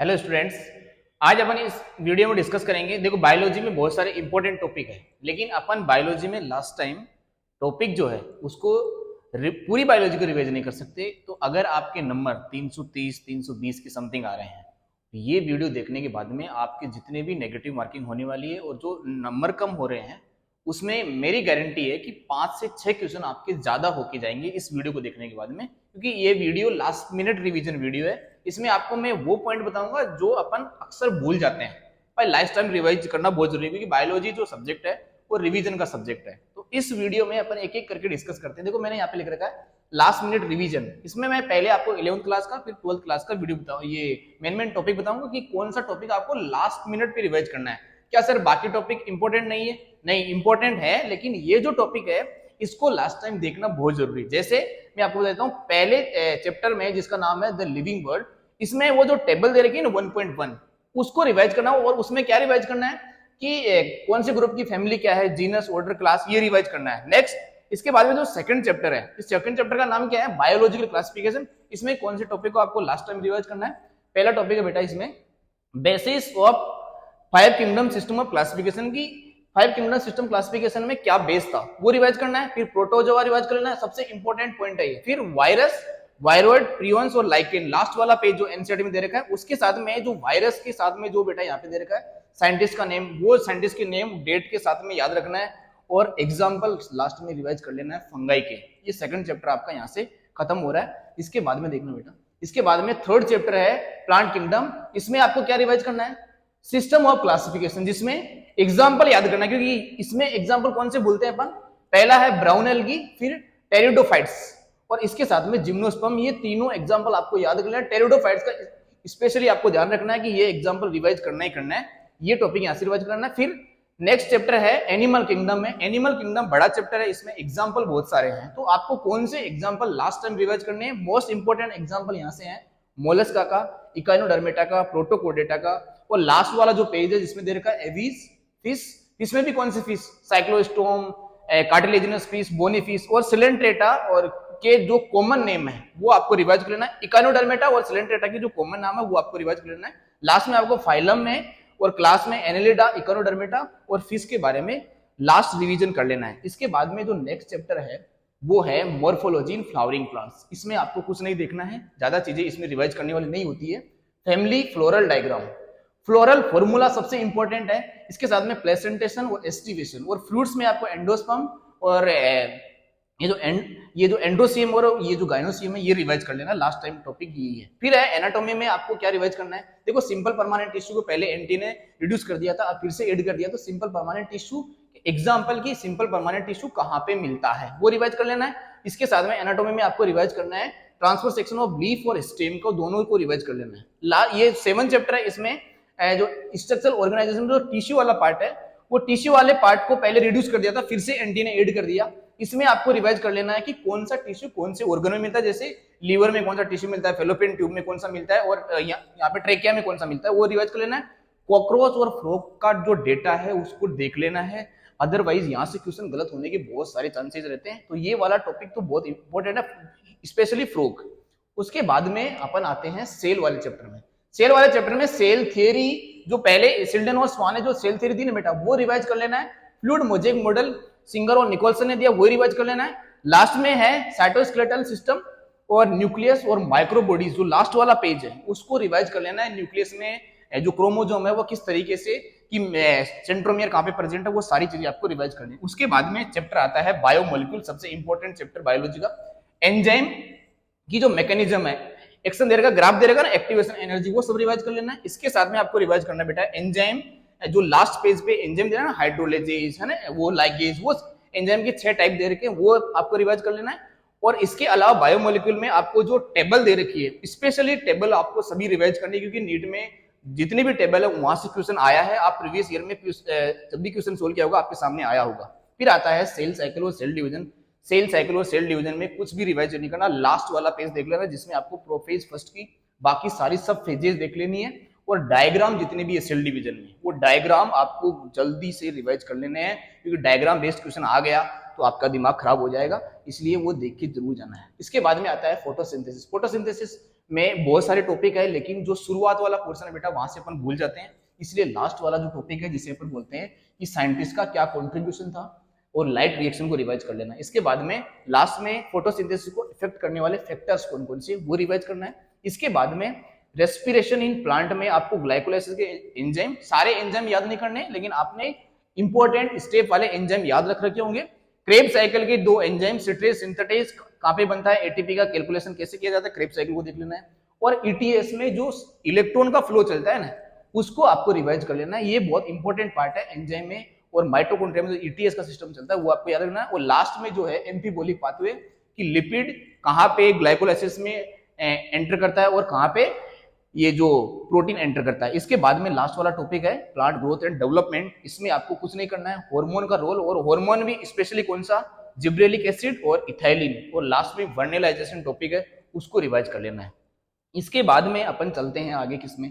Hello students. आज अपन इस video में डिस्कस करेंगे। देखो, बायोलॉजी में बहुत सारे इंपॉर्टेंट टॉपिक है, लेकिन अपन बायोलॉजी में लास्ट टाइम टॉपिक जो है उसको पूरी बायोलॉजी को रिवाइज नहीं कर सकते। तो अगर आपके नंबर 330 320 के समथिंग आ रहे हैं तो ये वीडियो देखने के बाद में आपके जितने भी नेगेटिव मार्किंग होने वाली है और जो नंबर कम हो रहे हैं उसमें मेरी गारंटी है कि 5 से 6 क्वेश्चन आपके ज्यादा होके जाएंगे इस वीडियो को देखने के बाद में, क्योंकि ये video last minute revision video है। इसमें आपको मैं वो पॉइंट बताऊंगा जो अपन अक्सर भूल जाते हैं। भाई लास्ट टाइम रिवाइज करना बहुत जरूरी है, क्योंकि बायोलॉजी जो सब्जेक्ट है वो रिवीजन का सब्जेक्ट है। तो इस वीडियो में अपन एक एक करके डिस्कस करते हैं। देखो, मैंने यहाँ पे लिख रखा है लास्ट मिनट रिवीजन। इसमें मैं पहले आपको 11th क्लास का फिर 12th क्लास का वीडियो बताऊँ, ये मेन टॉपिक बताऊंगा कि कौन सा टॉपिक आपको लास्ट मिनट पे रिवाइज करना है। क्या सर बाकी टॉपिक इंपॉर्टेंट नहीं है? नहीं, इंपॉर्टेंट है, लेकिन ये जो टॉपिक है इसको लास्ट टाइम देखना बहुत जरूरी है। जैसे मैं आपको बताता हूँ, पहले चैप्टर में जिसका नाम है द लिविंग वर्ल्ड, इसमें वो जो टेबल दे रखी है ना 1.1, उसको रिवाइज करना। और उसमें क्या रिवाइज करना है कि कौन से ग्रुप की फैमिली क्या है, जीनस, ऑर्डर, क्लास, ये रिवाइज करना है। नेक्स्ट, इसके बाद में जो सेकंड चैप्टर है, इस सेकंड चैप्टर का नाम क्या है? Biological classification. इसमें कौन से टॉपिक को आपको लास्ट टाइम रिवाइज करना है? पहला टॉपिक है बेटा इसमें basis of 5 kingdom system of classification की। 5 किंगडम सिस्टम क्लासिफिकेशन में क्या बेस था वो रिवाइज करना है। फिर प्रोटोजोआ रिवाइज कर लेना है, सबसे इंपॉर्टेंट पॉइंट है ये। फिर वायरस, वायरोइड, प्रियंस और लाइकेन, लास्ट वाला पेज जो एनसीईआरटी में दे रखा है उसके साथ में जो वायरस के साथ में जो बेटा यहाँ पे दे रखा है साइंटिस्ट का नेम, वो साइंटिस्ट के नेम डेट के साथ में याद रखना है। और एग्जाम्पल लास्ट में रिवाइज कर लेना है फंगाई के। ये सेकंड चैप्टर आपका यहाँ से खत्म हो रहा है। इसके बाद में देखना बेटा, इसके बाद में थर्ड चैप्टर है प्लांट किंगडम। इसमें आपको क्या रिवाइज करना है? सिस्टम ऑफ क्लासिफिकेशन, जिसमें एग्जाम्पल याद करना है, क्योंकि इसमें एग्जाम्पल कौन से बोलते हैं अपन? पहला है ब्राउन एल्गी, फिर टेरिडोफाइट्स और इसके साथ में जिम्नोस्पर्म। ये तीनों एग्जाम्पल आपको याद करना है। टेरिडोफाइट्स का स्पेशली आपको ध्यान रखना है कि ये एग्जाम्पल रिवाइज करना ही करना है। ये टॉपिक यहां से रिवाइज करना है। फिर नेक्स्ट चैप्टर है एनिमल किंगडम में। एनिमल किंगडम बड़ा चैप्टर है, इसमें एग्जाम्पल बहुत सारे हैं। तो आपको कौन से एग्जाम्पल लास्ट टाइम रिवाइज करने हैं? मोस्ट इंपोर्टेंट एग्जाम्पल यहां से है मोलस्का का, इकाइनोडर्मेटा का, प्रोटोकोडेटा का। और लास्ट वाला जो पेज है जिसमें दे रखा है एवीज फिश, इसमें भी कौन सी fish? Cyclostome, cartilaginous fish, bony fish और सिलेंट्रेटा और के जो कॉमन नेम है वो आपको रिवाइज कर लेना है। इकाइनोडर्मेटा और सिलेंट्रेटा की जो कॉमन नाम है वो आपको रिवाइज कर लेना है। लास्ट में आपको फाइलम में और क्लास में एनेलिडा, इकाइनोडर्मेटा और फिश के बारे में लास्ट रिवीजन कर लेना है। इसके बाद में जो नेक्स्ट चैप्टर है वो है मॉर्फोलॉजी इन फ्लावरिंग प्लांट्स। इसमें आपको कुछ नहीं देखना है, ज्यादा चीजें इसमें रिवाइज करने वाली नहीं होती है। Family floral diagram, floral formula सबसे इंपॉर्टेंट है। इसके साथ में प्लेसेंटेशन और एस्टिवेशन। और फ्रूट्स में आपको एंडोस्पर्म और ये जो एंडोसियम और ये जो गाइनोसियम है ये रिवाइज कर लेना। लास्ट टाइम टॉपिक यही है। फिर है एनाटॉमी में आपको क्या रिवाइज करना है? देखो, सिंपल परमानेंट टिश्यू को पहले एनटी ने रिड्यूस कर दिया था, अब फिर से ऐड कर दिया। तो सिंपल परमानेंट टिश्यू एग्जाम्पल की सिंपल परमानेंट टिश्यू कहाँ पे मिलता है वो रिवाइज कर लेना है। इसके साथ में एनाटॉमी में आपको रिवाइज करना है ट्रांसफर सेक्शन ऑफ लीफ और स्टेम को, दोनों को रिवाइज कर लेना है। ये 7 चैप्टर है। इसमें जो स्ट्रक्चरल ऑर्गेनाइजेशन जो टिश्यू वाला पार्ट है वो टिश्यू वाले पार्ट को पहले रिड्यूस कर दिया था, फिर से एनटी ने ऐड कर दिया। इसमें आपको रिवाइज कर लेना है कि कौन सा टिश्यू कौन से ऑर्गन में मिलता है। जैसे लीवर में कौन सा टिश्यू मिलता है, फेलोपियन ट्यूब में कौन सा मिलता है और यहाँ पे ट्रेकिया में कौन सा मिलता है वो रिवाइज कर लेना है। कॉकरोच और फ्रॉग का जो डेटा है उसको देख लेना है, अदरवाइज यहाँ से क्वेश्चन गलत होने के बहुत सारे चांसेस रहते हैं। तो ये वाला टॉपिक तो बहुत इंपॉर्टेंट है, स्पेशली फ्रॉग। उसके बाद में अपन आते हैं सेल वाले चैप्टर में। सेल वाले चैप्टर में सेल थियरी, जो पहले सिल्डन और स्वान ने जो सेल थियरी दी ना बेटा वो रिवाइज कर लेना है। फ्लूइड मोजेक मॉडल सिंगर और निकोलसन ने दिया वो रिवाइज कर लेना है। लास्ट में है साइटोस्केलेटल सिस्टम और न्यूक्लियस और माइक्रोबॉडीज, जो लास्ट वाला पेज है उसको रिवाइज कर लेना है। न्यूक्लियस में जो क्रोमोसोम है वो किस तरीके से, कि सेंट्रोमियर कहाँ पे प्रेजेंट है, वो सारी चीजें आपको रिवाइज करनी है। उसके बाद में चैप्टर आता है बायोमोलिक्यूल, सबसे इंपॉर्टेंट चैप्टर बायोलॉजी का। एंजाइम की जो मैकेनिज्म है, एक्शन दे रखा, ग्राफ दे रखा ना, एक्टिवेशन एनर्जी, वो सब रिवाइज कर लेना है। इसके साथ में आपको रिवाइज करना बेटा एंजाइम, जो लास्ट पेज पे एंजाइम दे रहा है ना, हाइड्रोलाइजेज है ना, वो लाइगेज, वो एंजाइम के 6 टाइप दे रखे हैं वो आपको रिवाइज कर लेना है। और इसके अलावा बायोमोलिक्यूल में आपको जो टेबल दे रखी है, स्पेशली टेबल आपको सभी रिवाइज करनी है, क्योंकि नीट में जितनी भी टेबल है वहां से क्वेश्चन आया है। आप प्रीवियस ईयर में जब भी क्वेश्चन सोल्व किया होगा आपके सामने आया होगा। फिर आता है सेल साइकिल और सेल डिवीजन। सेल साइकिल और सेल डिवीजन में कुछ भी रिवाइज नहीं करना, लास्ट वाला पेज देख लेना जिसमें आपको प्रोफेज फर्स्ट की बाकी सारी सब फेजेस देख लेनी है। और डायग्राम जितने भी है सेल डिवीजन में, वो डायग्राम आपको जल्दी से रिवाइज कर लेने हैं, क्योंकि डायग्राम बेस्ड क्वेश्चन आ गया तो आपका दिमाग खराब हो जाएगा, इसलिए वो देख के जरूर जाना है। इसके बाद में आता है फोटोसिंथेसिस। फोटोसिंथेसिस में बहुत सारे टॉपिक है, लेकिन जो शुरुआत वाला पोर्शन है बेटा वहां से अपन भूल जाते हैं। इसलिए लास्ट वाला जो टॉपिक है जिसे अपन बोलते हैं कि साइंटिस्ट का क्या कॉन्ट्रीब्यूशन था और लाइट रिएक्शन को रिवाइज कर लेना। इसके बाद में लास्ट में फोटोसिंथेसिस को इफेक्ट करने वाले फैक्टर्स कौन कौन से वो रिवाइज करना है। इसके बाद में रेस्पिरेशन इन प्लांट में आपको ग्लाइकोलाइसिस के एंजाइम, सारे एंजाइम याद नहीं करने, लेकिन आपने इंपॉर्टेंट स्टेप वाले एंजाइम याद रख रखे होंगे। क्रेब्स साइकिल के दो एंजाइम सिट्रेज सिंथेटेज कहां पे बनता है, एटीपी का कैलकुलेशन कैसे किया जाता है, क्रेब्स साइकिल को देख लेना है। और ईटीएस में जो इलेक्ट्रॉन का फ्लो चलता है ना, उसको आपको रिवाइज कर लेना है। ये बहुत इंपॉर्टेंट पार्ट है एंजाइम में। और माइटोकॉन्ड्रिया में जो ईटीएस का सिस्टम चलता है वो आपको याद रखना है। और लास्ट में जो है एम्फीबोलिक पाथवे कि लिपिड कहां पे ग्लाइकोलाइसिस में एंटर करता है और कहां पे ये जो प्रोटीन एंटर करता है। इसके बाद में लास्ट वाला टॉपिक है प्लांट ग्रोथ एंड डेवलपमेंट। इसमें आपको कुछ नहीं करना है, हार्मोन का रोल, और हार्मोन भी स्पेशली कौन सा, जिब्रेलिक एसिड और इथाइलिन। और लास्ट में वर्नेलाइजेशन टॉपिक है, उसको रिवाइज कर लेना है। इसके बाद में अपन चलते हैं आगे, किसमें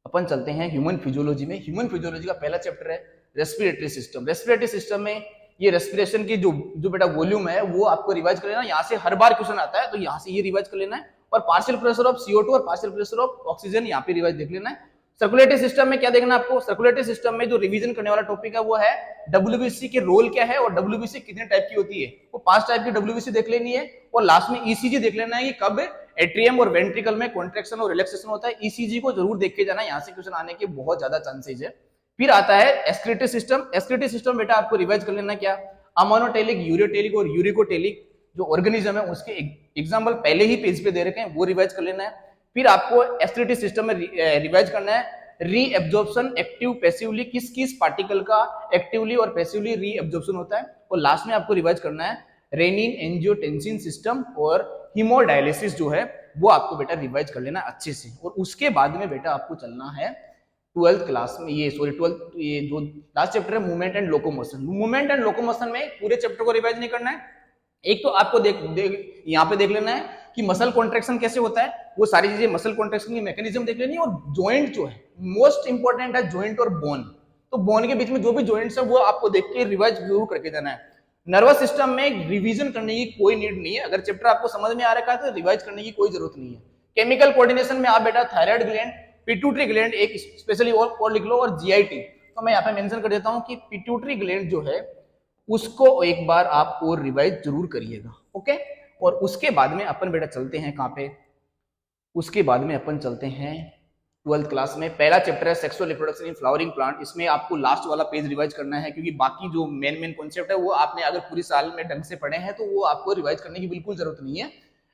अपन चलते हैं ह्यूमन फिजियोलॉजी में। ह्यूमन फिजियोलॉजी का पहला चैप्टर है रेस्पिरेटरी सिस्टम। रेस्पिरेटरी सिस्टम में ये रेस्पिरेशन की जो बेटा वॉल्यूम है वो आपको रिवाइज कर लेना। यहाँ से हर बार क्वेश्चन आता है तो यहाँ से ये रिवाइज कर लेना है। और पार्शियल प्रेशर ऑफ CO2 और पार्शियल प्रेशर ऑफ ऑक्सीजन यहाँ पे रिवाइज देख लेना है। सर्कुलेटरी सिस्टम में क्या देखना आपको, सर्कुलेटरी सिस्टम में जो रिवीजन करने वाला टॉपिक है वो है WBC के रोल क्या है और WBC कितने टाइप की होती है। वो 5 टाइप की WBC देख लेनी है। और लास्ट में ECG देख लेना है कि कब एट्रियम और वेंट्रिकल में कॉन्ट्रैक्शन और रिलैक्सेशन होता है। ECG को जरूर देख के जाना, यहाँ से क्वेश्चन आने के बहुत ज्यादा चांसेस है। फिर आता है एक्सक्रीटरी सिस्टम। एक्सक्रीटरी सिस्टम बेटा आपको रिवाइज कर लेना क्या, अमोनोटेलिक, यूरियोटेलिक और यूरिकोटेलिक जो ऑर्गेनिज्म है उसके एग्जांपल पहले ही पेज पे दे रखे हैं, वो रिवाइज कर लेना है। फिर आपको एक्सक्रीटरी सिस्टम में रिवाइज करना है रीएब्जॉर्प्शन एक्टिव पैसिवली, किस किस पार्टिकल का एक्टिवली और पैसिवली रीएब्जॉर्प्शन होता है। और लास्ट में आपको रिवाइज करना है रेनिन एंजियोटेंसिन सिस्टम और हीमोडायलिसिस जो है वो आपको बेटा रिवाइज कर लेना अच्छे से। और उसके बाद में बेटा आपको चलना है 12th क्लास में, ये जो लास्ट चैप्टर है movement and locomotion. Movement and locomotion में पूरे चैप्टर को रिवाइज नहीं करना है। एक तो आपको यहाँ पे देख लेना है कि मसल कॉन्ट्रैक्शन कैसे होता है, वो सारी चीजें मसल कॉन्ट्रैक्शन की मैकेनिज्म देख लेनी है। और जॉइंट जो है मोस्ट इंपॉर्टेंट है, जॉइंट और बोन। तो बोन के बीच में जो भी जॉइंट्स है वो आपको देख के रिवाइज जरूर करके जाना है। नर्वस सिस्टम में रिवीजन करने की कोई नीड नहीं है, अगर चैप्टर आपको समझ में आ रखा है तो रिवाइज करने की कोई जरूरत नहीं है। केमिकल कोऑर्डिनेशन में आप बेटा थायराइड ग्लैंड, पिट्यूटरी ग्लैंड एक स्पेशली और लिख लो, और GIT। तो मैं यहाँ पे मेंशन कर देता हूँ कि पिट्यूटरी ग्लैंड जो है उसको एक बार आप और रिवाइज जरूर करिएगा, ओके। और उसके बाद में अपन बेटा चलते हैं कहाँ पे, उसके बाद में अपन चलते हैं 12th क्लास में। पहला चैप्टर है sexual reproduction in flowering plant. इसमें आपको लास्ट वाला पेज रिवाइज करना है, क्योंकि बाकी जो मेन कॉन्सेप्ट है वो आपने अगर पूरी साल में ढंग से पढ़े हैं तो वो आपको रिवाइज करने की बिल्कुल जरूरत नहीं है।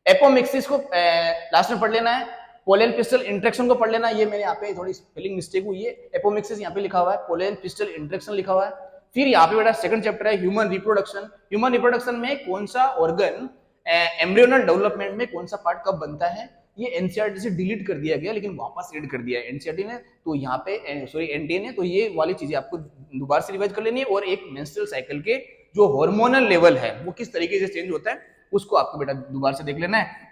एपोमिक्सिस को लास्ट में पढ़ लेना है, पोलेन पिस्टल इंटरेक्शन को पढ़ लेना। ये मेरे यहाँ पे थोड़ी स्पेलिंग मिस्टेक हुई है, एपोमिक्सिस यहाँ पे लिखा हुआ है, पोलेन पिस्टल इंटरेक्शन लिखा हुआ है। फिर यहाँ पे बेटा सेकंड चैप्टर है ह्यूमन रिप्रोडक्शन। ह्यूमन रिप्रोडक्शन में कौन सा ऑर्गन एम्ब्रियोनल डेवलपमेंट में कौन सा पार्ट कब बनता है, ये एनसीईआरटी से डिलीट कर दिया गया लेकिन वापस ऐड कर दिया है एनसीईआरटी ने, तो यहाँ पे एनटीए ने। तो ये वाली चीजें आपको दोबारा से रिवाइज कर लेनी है। और एक मेंस्ट्रुअल साइकिल के जो हार्मोनल लेवल है वो किस तरीके से चेंज होता है उसको आपको बेटा दोबारा से देख लेना है।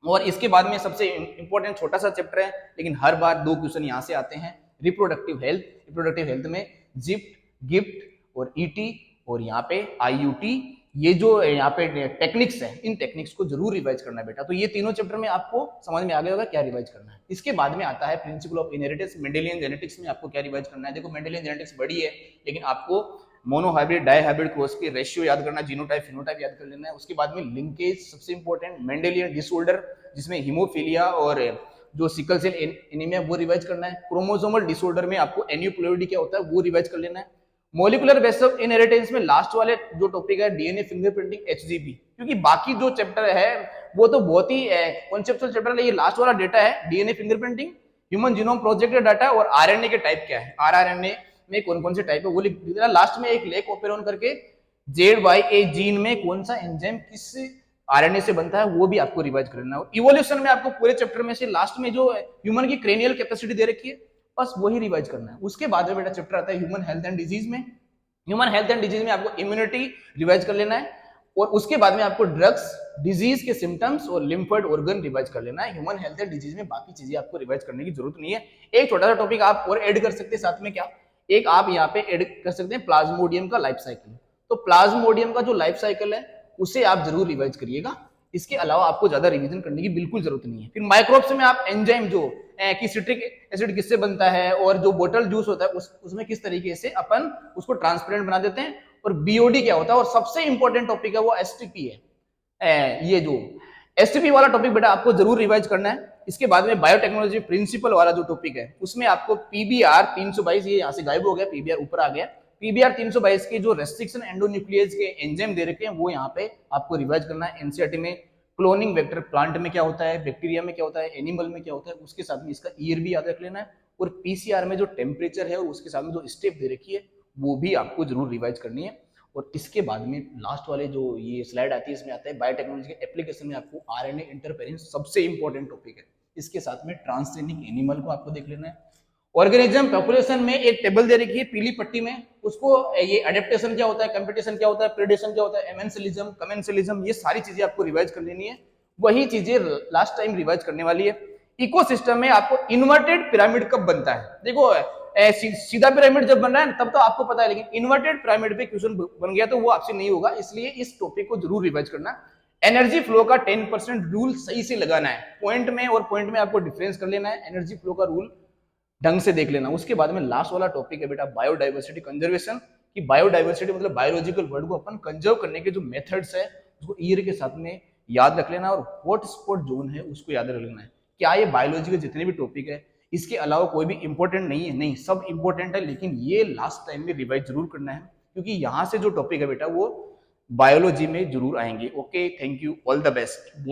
और इसके बाद में सबसे इंपॉर्टेंट छोटा सा चैप्टर है लेकिन हर बार 2 क्वेश्चन यहाँ से आते हैं, रिप्रोडक्टिव हेल्थ। रिप्रोडक्टिव हेल्थ में जिप्ट, गिफ्ट और ईटी और यहाँ पे IUT, ये जो यहाँ पे टेक्निक्स है, इन टेक्निक्स को जरूर रिवाइज करना है बेटा। तो ये तीनों चैप्टर में आपको समझ में आ गया होगा क्या रिवाइज करना है। इसके बाद में आता है principle of inheritance. Mendelian genetics में आपको क्या रिवाइज करना है। देखो मेंडेलियन जेनेटिक्स बड़ी है लेकिन आपको मोनोहाइब्रिड डाइहाइब्रिड क्रॉस के रेशियो याद करना, जीनोटाइप फिनोटाइप याद कर लेना है। उसके बाद में लिंकेज सबसे इंपॉर्टेंट, मेंडेलियन डिसऑर्डर जिसमें हीमोफीलिया और जो सिकल सेल एनीमिया वो रिवाइज करना है। क्रोमोसोमल डिसऑर्डर में आपको एन्यूप्लोइडी क्या होता है वो रिवाइज कर लेना है। मॉलिक्यूलर बेस ऑफ इनहेरिटेंस में लास्ट वाले जो टॉपिक है डीएनए फिंगरप्रिंटिंग HGB, क्योंकि बाकी जो चैप्टर है वो तो बहुत ही कॉन्सेप्चुअल चैप्टर है, ये लास्ट वाला डेटा है DNA fingerprinting, human genome project का डाटा और आरएनए के टाइप क्या है, आरआरएनए में कौन कौन से टाइप है वो लिख देना। लास्ट में एक लेक ओपेरॉन करके ZYA जीन में कौन सा एंजाइम किस आरएनए से बनता है वो भी आपको रिवाइज करना है। इवोल्यूशन में आपको पूरे चैप्टर में से लास्ट में जो ह्यूमन की क्रेनियल कैपेसिटी दे रखी है बस वही रिवाइज करना है। उसके बाद में बेटा चैप्टर आता है ह्यूमन हेल्थ एंड डिजीज में। ह्यूमन हेल्थ एंड डिजीज में आपको इम्यूनिटी रिवाइज कर लेना है और उसके बाद में आपको ड्रग्स, डिजीज के सिम्टम्स और लिम्फोइड ऑर्गन रिवाइज कर लेना है। ह्यूमन हेल्थ एंड डिजीज में बाकी चीजें आपको रिवाइज करने की जरूरत नहीं है। एक छोटा सा टॉपिक आप और ऐड कर सकते हैं साथ में, क्या एक आप यहाँ पे ऐड कर सकते हैं प्लाज्मोडियम का लाइफ साइकिल। तो प्लाज्मोडियम का जो लाइफ साइकिल है उसे आप जरूर रिवाइज करिएगा। इसके अलावा आपको ज्यादा रिवीजन करने की बिल्कुल जरूरत नहीं है। फिर माइक्रोब्स में आप एंजाइम जो कि सिट्रिक एसिड किससे बनता है और जो बोतल जूस होता है उसमें किस तरीके से अपन उसको ट्रांसपेरेंट बना देते हैं, और बीओडी क्या होता है, और सबसे इंपॉर्टेंट टॉपिक है वो एसटीपी है। ये जो एसटीपी वाला टॉपिक बेटा आपको जरूर रिवाइज करना है। इसके बाद में बायोटेक्नोलॉजी प्रिंसिपल वाला जो टॉपिक है उसमें आपको पीबीआर 322, ये यहाँ से गायब हो गया, पीबीआर ऊपर आ गया, पीबीआर 322 के जो रेस्ट्रिक्शन एंडोन्यूक्लियस के एंजाइम दे रखे हैं वो यहाँ पे आपको रिवाइज करना है। एनसीईआरटी में क्लोनिंग वेक्टर प्लांट में क्या होता है, बैक्टीरिया में क्या होता है, एनिमल में क्या होता है, उसके साथ में इसका ईयर भी याद रख लेना है, और पीसीआर में जो टेम्परेचर है और उसके साथ में जो स्टेप दे रखी है वो भी आपको जरूर रिवाइज करनी है। और इसके बाद में लास्ट वाले जो ये स्लाइड आती है इसमें आता है बायोटेक्नोलॉजी के एप्लीकेशन में आपको आरएनए इंटरफेरेंस सबसे इंपॉर्टेंट टॉपिक है। इसके साथ में ट्रांसजेनिक एनिमल को आपको देख लेना है। ऑर्गेनिज्म पॉपुलेशन में एक टेबल दे रखी है पीली पट्टी में, उसको ये अडेप्टेशन क्या होता है, कंपटीशन क्या होता है, प्रेडेशन क्या होता है, एमेंसिलिज्म, कमेंसिलिज्म, ये सारी चीजें आपको रिवाइज कर लेनी है। वही चीजें लास्ट टाइम रिवाइज करने वाली है। इकोसिस्टम में आपको इन्वर्टेड पिरामिड कब बनता है, देखो सीधा पिरामिड जब बन रहा है तब तो आपको पता है, लेकिन इन्वर्टेड पिरामिड पे क्वेश्चन बन गया तो वो आपसे नहीं होगा, इसलिए इस टॉपिक को जरूर रिवाइज करना। एनर्जी फ्लो का 10% रूल सही से लगाना है, पॉइंट में और पॉइंट में आपको डिफरेंस कर लेना है, एनर्जी फ्लो का रूल ढंग से देख लेना। उसके बाद में लास्ट वाला टॉपिक है बेटा बायोडाइवर्सिटी कंजर्वेशन, कि बायोडाइवर्सिटी मतलब बायोलॉजिकल वर्ल्ड को अपन कंजर्व करने के जो मेथड्स है उसको ईयर के साथ में याद रख लेना, और हॉट स्पॉट जोन है उसको याद रख लेना है। क्या ये बायोलॉजी के जितने भी टॉपिक है इसके अलावा कोई भी इंपॉर्टेंट नहीं है, नहीं सब इंपॉर्टेंट है, लेकिन ये लास्ट टाइम में रिवाइज जरूर करना है, क्योंकि यहां से जो टॉपिक है बेटा वो बायोलॉजी में जरूर आएंगे। Okay, thank you, all the best.